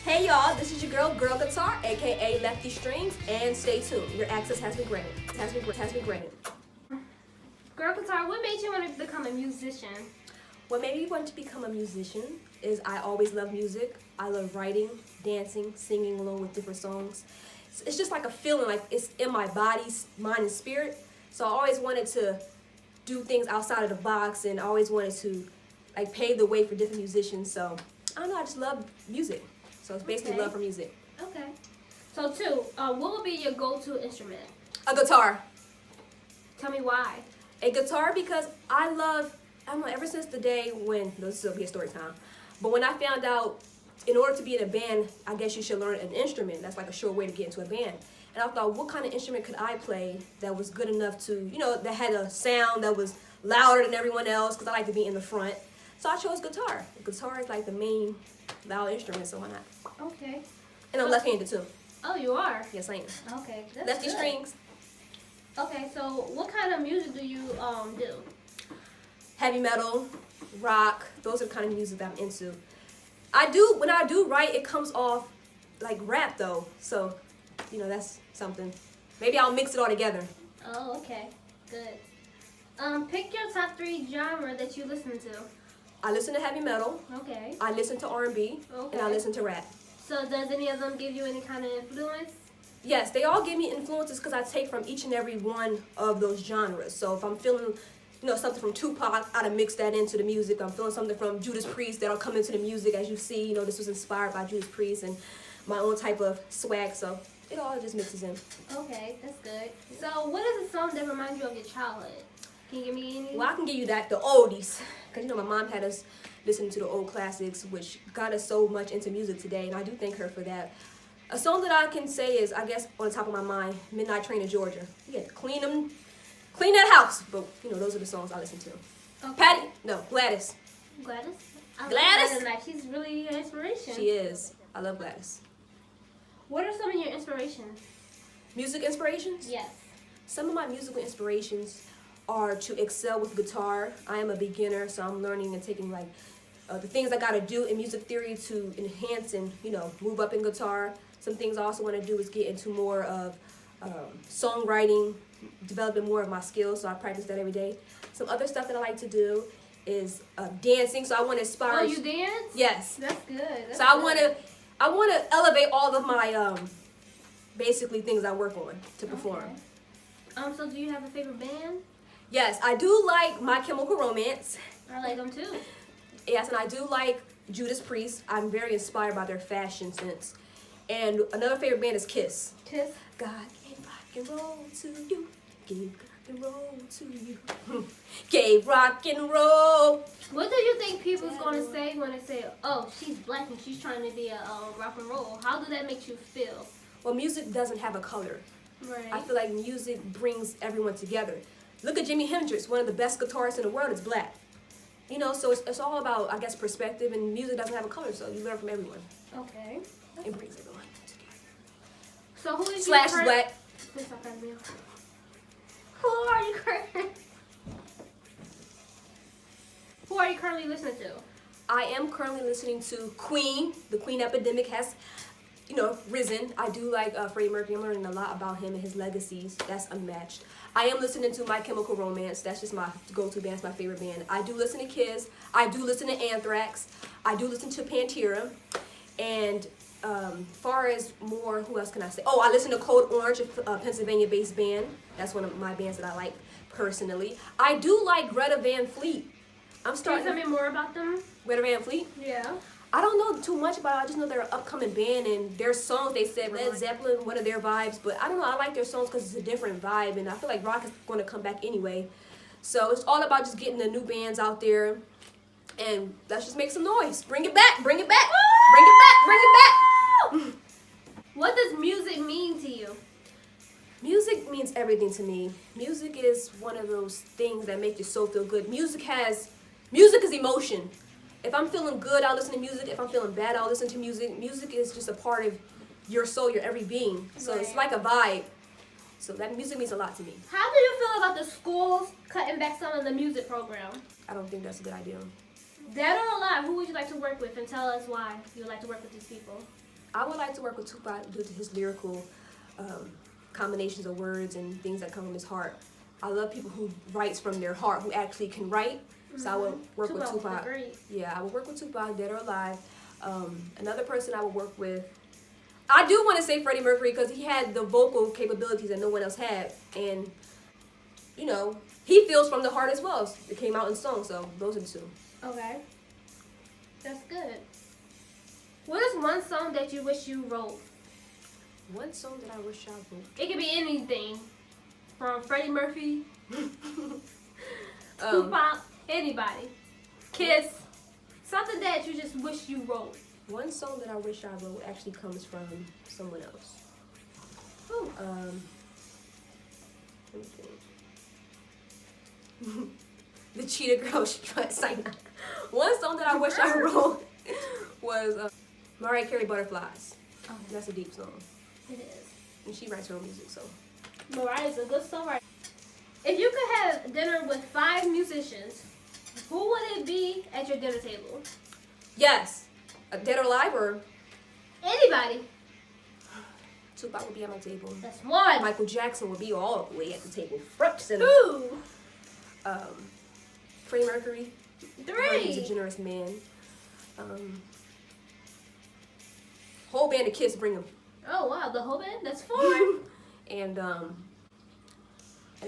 Hey y'all, this is your Girl Guitar, aka Lefty Strings, and stay tuned. Your access has been granted. Has been granted. Girl Guitar, what made you want to become a musician? What made me want to become a musician is I always love music. I love writing, dancing, singing along with different songs. It's just like a feeling, like it's in my body, mind, and spirit. So I always wanted to do things outside of the box, and I always wanted to like pave the way for different musicians. So I don't know, I just love music. So it's basically love for music. Okay. So two, what would be your go-to instrument? A guitar. Tell me why. A guitar because I don't know, ever since the day when, this will be a story time, but when I found out in order to be in a band, I guess you should learn an instrument. That's like a short way to get into a band. And I thought, what kind of instrument could I play that was good enough to, that had a sound that was louder than everyone else, because I like to be in the front. So I chose guitar. Guitar is like the main loud instrument, so why not? Okay. And I'm left-handed too. Oh, you are? Yes, I am. Okay, that's Lefty good. strings. Okay, so what kind of music do you do? Heavy metal, rock, those are the kind of music that I'm into. When I do write, it comes off like rap though, so, that's something. Maybe I'll mix it all together. Oh, okay, good. Pick your top 3 genre that you listen to. I listen to heavy metal, Okay. I listen to R&B, Okay. and I listen to rap. So does any of them give you any kind of influence? Yes, they all give me influences because I take from each and every one of those genres. So if I'm feeling, something from Tupac, I'd mix that into the music. I'm feeling something from Judas Priest, that'll come into the music. As you see, this was inspired by Judas Priest and my own type of swag. So it all just mixes in. Okay, that's good. So what is a song that reminds you of your childhood? Can you give me any? Well, I can give you the oldies. Because, my mom had us listening to the old classics, which got us so much into music today. And I do thank her for that. A song that I can say is, I guess, on the top of my mind, Midnight Train to Georgia. Yeah, clean that house. But, those are the songs I listen to. Okay. Gladys. Gladys? I Gladys? Like she's really an inspiration. She is. I love Gladys. What are some of your inspirations? Music inspirations? Yes. Some of my musical inspirations are to excel with guitar. I am a beginner, so I'm learning and taking the things I gotta do in music theory to enhance and move up in guitar. Some things I also want to do is get into more of songwriting, developing more of my skills, so I practice that every day. Some other stuff that I like to do is dancing, so I want to inspire. Oh, you dance? Yes. That's good. So I want to elevate all of my basically things I work on to perform. Okay. So do you have a favorite band? Yes, I do like My Chemical Romance. I like them too. Yes, and I do like Judas Priest. I'm very inspired by their fashion sense. And another favorite band is Kiss. Kiss? God gave rock and roll to you. Gave rock and roll to you. Gave rock and roll. What do you think people's going to say when they say, oh, she's black and she's trying to be a rock and roll? How does that make you feel? Well, music doesn't have a color. Right. I feel like music brings everyone together. Look at Jimi Hendrix, one of the best guitarists in the world is black. So it's all about, I guess, perspective, and music doesn't have a color, so you learn from everyone. Okay. It brings everyone together. So who is Slash your black. Please stop cutting me off. Who are you currently? Who are you currently listening to? I am currently listening to Queen. The Queen epidemic has, risen. I do like Freddie Mercury. I'm learning a lot about him and his legacies. That's unmatched. I am listening to My Chemical Romance. That's just my go-to band. It's my favorite band. I do listen to Kiss. I do listen to Anthrax. I do listen to Pantera. And far as more, who else can I say? Oh, I listen to Code Orange, a Pennsylvania-based band. That's one of my bands that I like personally. I do like Greta Van Fleet. Can you tell me more about them? Greta Van Fleet? Yeah. I don't know too much about it. I just know they're an upcoming band, and their songs, they said Led Zeppelin, one of their vibes, but I don't know, I like their songs because it's a different vibe, and I feel like rock is going to come back anyway. So it's all about just getting the new bands out there, and let's just make some noise. Bring it back, bring it back, bring it back, bring it back. What does music mean to you? Music means everything to me. Music is one of those things that make your soul feel good. Music is emotion. If I'm feeling good, I'll listen to music. If I'm feeling bad, I'll listen to music. Music is just a part of your soul, your every being. So It's like a vibe. So that music means a lot to me. How do you feel about the schools cutting back some of the music program? I don't think that's a good idea. Dead or alive, who would you like to work with? And tell us why you would like to work with these people. I would like to work with Tupac due to his lyrical combinations of words and things that come from his heart. I love people who writes from their heart, who actually can write. So I would work with Tupac. Yeah, I would work with Tupac, dead or alive. Another person I would work with, I do want to say Freddie Mercury because he had the vocal capabilities that no one else had. And, you know, he feels from the heart as well. It came out in song, so those are the two. Okay. That's good. What is one song that you wish you wrote? One song that I wish I wrote. It could be anything. From Freddie Murphy, Um, Tupac, anybody. Kiss. Something that you just wish you wrote. One song that I wish I wrote actually comes from someone else. Who? Let me think. The Cheetah Girl Struts. One song that I wish I wrote was Mariah Carey Butterflies. Oh. That's a deep song. It is. And she writes her own music, so. Mariah's a good songwriter. If you could have dinner with 5 musicians, who would it be at your dinner table? Yes. Dead or alive or Anybody. Tupac would be at my table. That's one. Michael Jackson would be all the way at the table. Front center. 2. Freddie Mercury. I heard he's a 3. generous man. Whole band of Kiss, bring them. Oh wow, the whole band? That's 4. And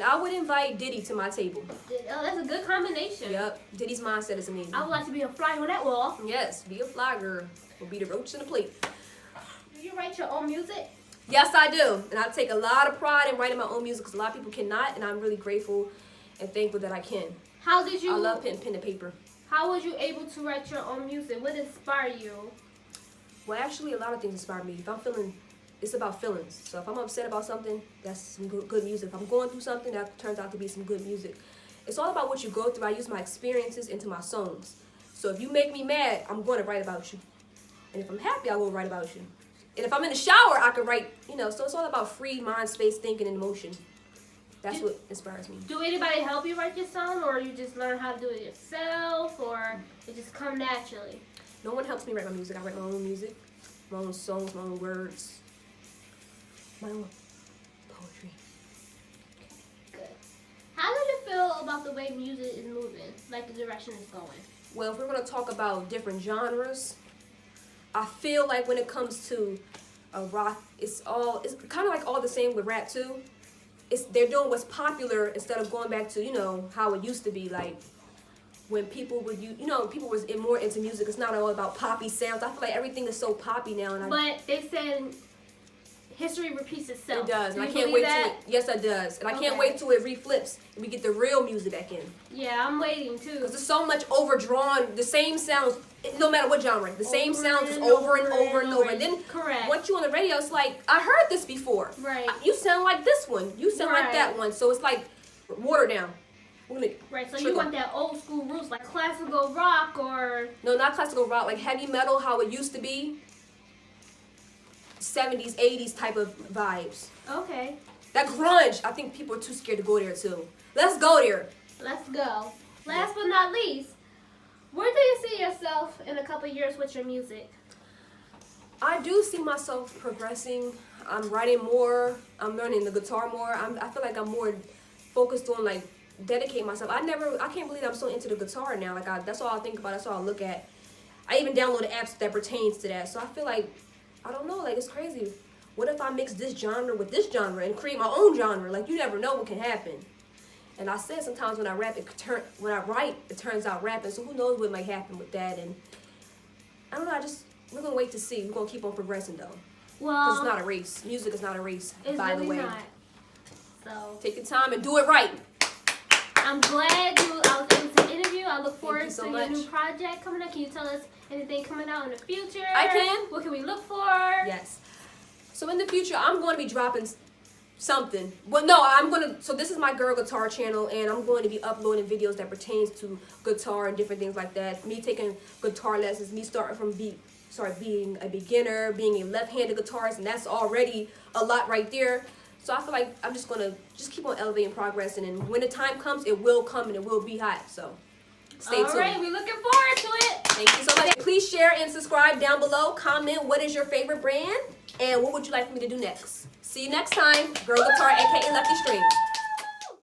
I would invite Diddy to my table. Oh, that's a good combination. Yep, Diddy's mindset is amazing. I would like to be a fly on that wall. Yes, be a fly girl. Or be the roach in the plate. Do you write your own music? Yes, I do. And I take a lot of pride in writing my own music because a lot of people cannot, and I'm really grateful and thankful that I can. How did you? I love pen to paper. How was you able to write your own music? What inspired you? Well, actually, a lot of things inspire me. If I'm feeling, it's about feelings. So if I'm upset about something, that's some good music. If I'm going through something, that turns out to be some good music. It's all about what you go through. I use my experiences into my songs. So if you make me mad, I'm going to write about you. And if I'm happy, I will write about you. And if I'm in the shower, I can write, so it's all about free mind, space, thinking, and emotion. That's what inspires me. Do anybody help you write your song, or you just learn how to do it yourself, or it just come naturally? No one helps me write my music. I write my own music, my own songs, my own words, my own poetry. Good. How did you feel about the way music is moving, like the direction it's going? Well, if we're going to talk about different genres, I feel like when it comes to rock, it's kind of like all the same with rap too. They're doing what's popular instead of going back to, how it used to be. Like when people would, people was more into music. It's not all about poppy sounds. I feel like everything is so poppy now. But they said history repeats itself. It does, Do and you I can't believe wait that? till it. Yes, it does, and I can't Okay. wait till it reflips and we get the real music back in. Yeah, I'm waiting too. Because there's so much overdrawn, the same sounds, no matter what genre, the same Over sounds is and over and over over and and over. over. And then Correct. once you on the radio, it's like, I heard this before. Right. You sound like this one. You sound like Right. that one. So it's like watered down. We're gonna Right, so trickle. you want that old school roots, like classical rock or... No, not classical rock, like heavy metal, how it used to be. 70s, 80s type of vibes. Okay, That grunge, I think people are too scared to go there too. Let's go there. let's go. Last but not least, where do you see yourself in a couple years with your music? I do see myself progressing. I'm writing more. I'm learning the guitar more. I feel like I'm more focused on dedicate myself. I can't believe I'm so into the guitar now. That's all I think about. That's all I look at. I even download apps that pertains to that. So I feel like, I don't know, it's crazy. What if I mix this genre with this genre and create my own genre? You never know what can happen. And I said sometimes when I rap, when I write, it turns out rapping. So who knows what might happen with that? And I don't know. We're gonna wait to see. We're gonna keep on progressing though. Well, Because it's not a race. Music is not a race, it's by really the way. not. So, Take your time and do it right. I'm glad I was able to interview. I look forward you so to your new much. project coming up. Can you tell us anything coming out in the future? I can. What can we look for? Yes. So in the future, I'm going to be dropping something. Well, no, so this is my Girl Guitar channel, and I'm going to be uploading videos that pertains to guitar and different things like that. Me taking guitar lessons, me starting from being a beginner, being a left-handed guitarist, and that's already a lot right there. So I feel like I'm just going to keep on elevating, progressing, and when the time comes, it will come and it will be hot. So stay tuned. All right, we're looking forward to it. Thank you so much. Please share and subscribe down below. Comment what is your favorite brand and what would you like for me to do next. See you next time. Girl Guitar, aka Lucky Strings.